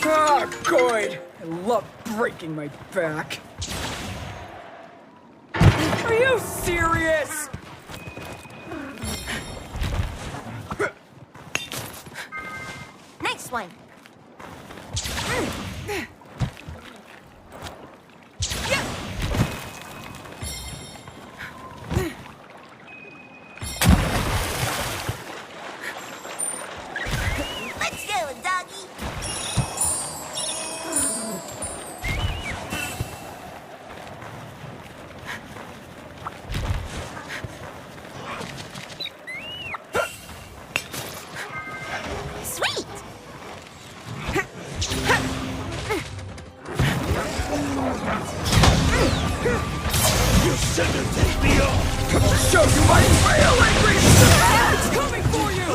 Ah, good. I love breaking my back. Are you serious? Next one. Let's go, doggy. Sweet. You shouldn't take me off! Come to show you my real angry side! It's coming for you!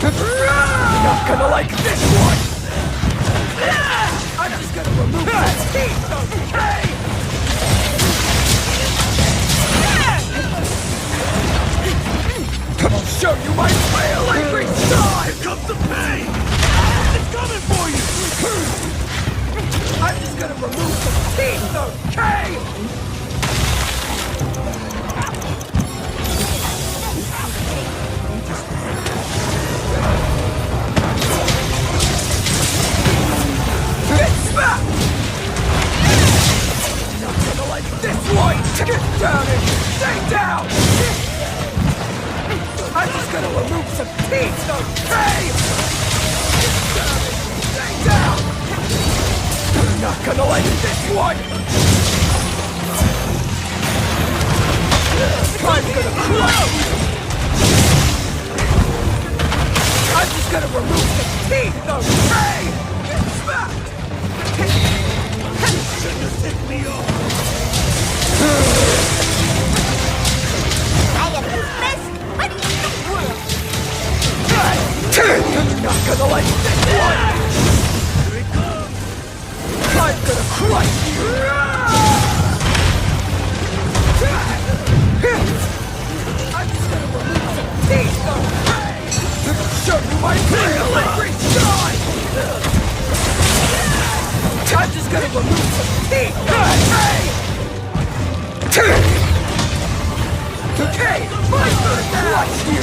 You're not gonna like this one! I'm just gonna remove his teeth, okay? Come on, show you my real angry side! Here comes the pain! It's coming for you! I'm just gonna remove some teeth, okay? It's back! Not gonna like this one! Get down and stay down! I'm just gonna remove some teeth, okay? Get down and stay down! You're not gonna like this one! I'm gonna crush you! I'm just gonna remove some teeth, okay? Get smacked! You shouldn't have taken me off! I am the best buddy in the world. You're not gonna like this one! Here it comes! I'm gonna crush you! I'm just gonna remove some teeth, okay? Show you my real angry side! I'm just gonna remove some teeth, okay? Okay, my turn to crush you!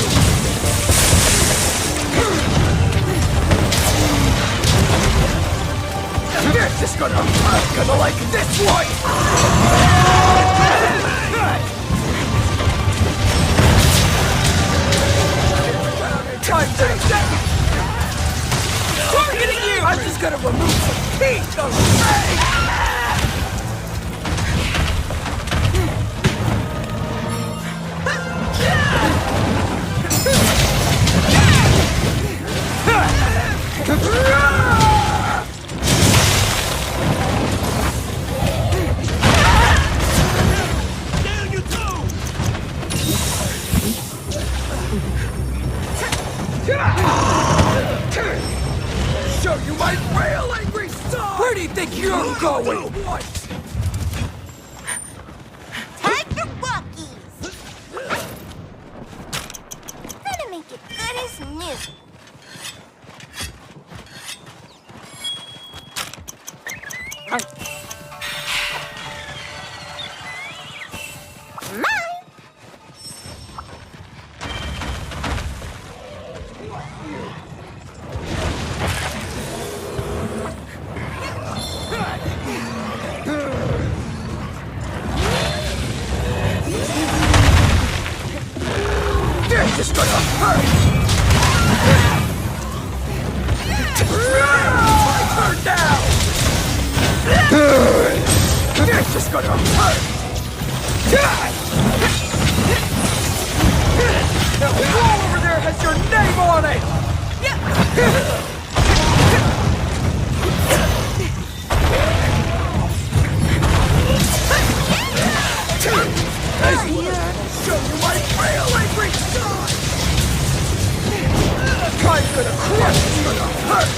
This is gonna hurt! Gonna like this one! Time to targeting you! I'm just gonna remove some teeth, okay? Down you go! Show you my real angry side! Where do you think you're going? What? Time for walkies. Gotta make it good as new. Mine. This is gonna hurt! My turn now! This is gonna hurt! That wall over there has your name on it! Show you my real angry side! I'm gonna crush you! It's gonna hurt!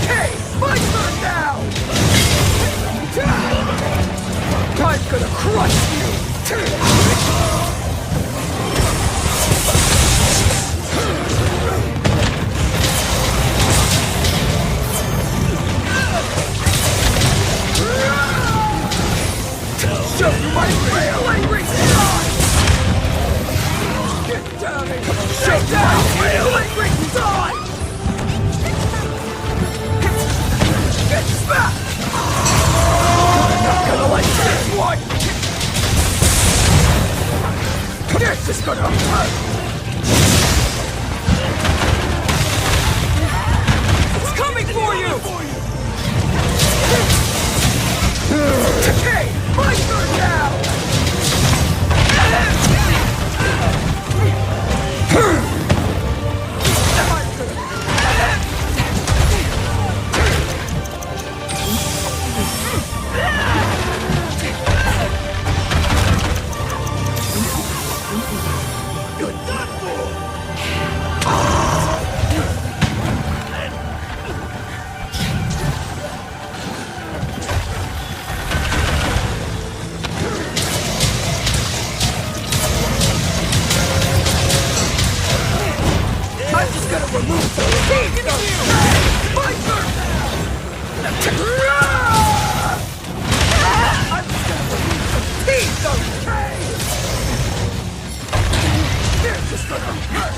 Hey, my turn now! I'm gonna crush you! Show you my real angry side! Get down and show you my real angry side! Get back! I'm not gonna like this one! This is gonna hurt! It's coming for you! Hey! My turn now! You're done for! I'm just gonna remove the teeth from you! My turn now! I'm just gonna remove the teeth, okay? They're just gonna hurt!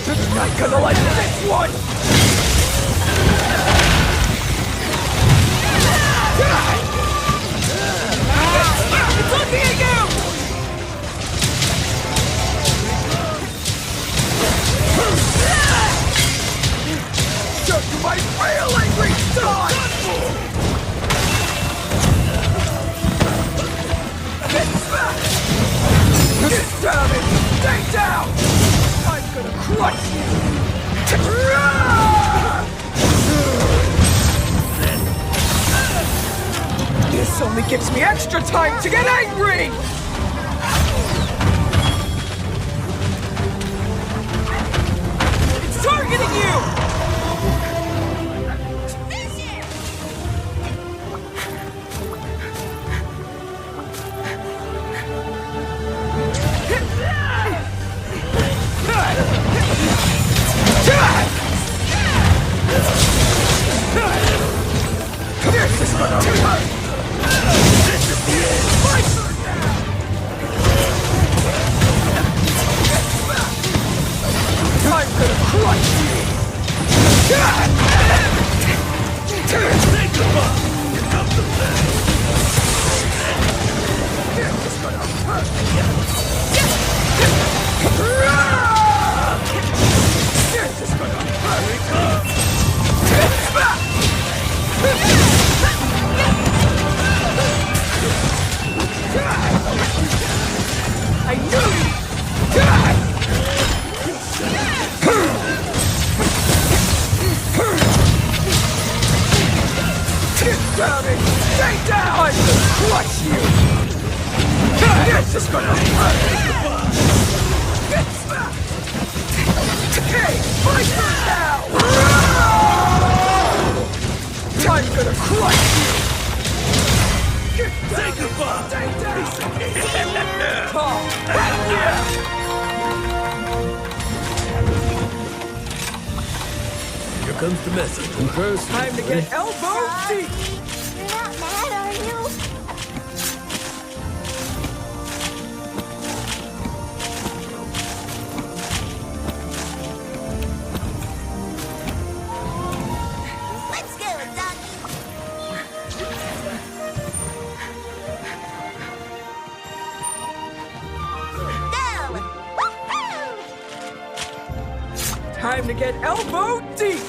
You're not gonna like this one! It's looking at you! Show you my real angry side! Get back! Get down and stay down! I'm gonna crush you! This only gives me extra time to get angry! It's targeting you! This is gonna hurt! This is the end! My turn now! I'm gonna crush you! Take the ball! Here comes the best! This is gonna hurt! This is gonna hurt! I knew you! Get down and stay down! I'm gonna crush you! This is gonna hurt! Get back! Hey, my turn now! I'm gonna crush you! Say goodbye! Stay down! Oh, yeah! Here comes the message in person. Time to get elbow deep! You're not mad, are you? Let's go, doggy! Go! Woohoo! Time to get elbow deep!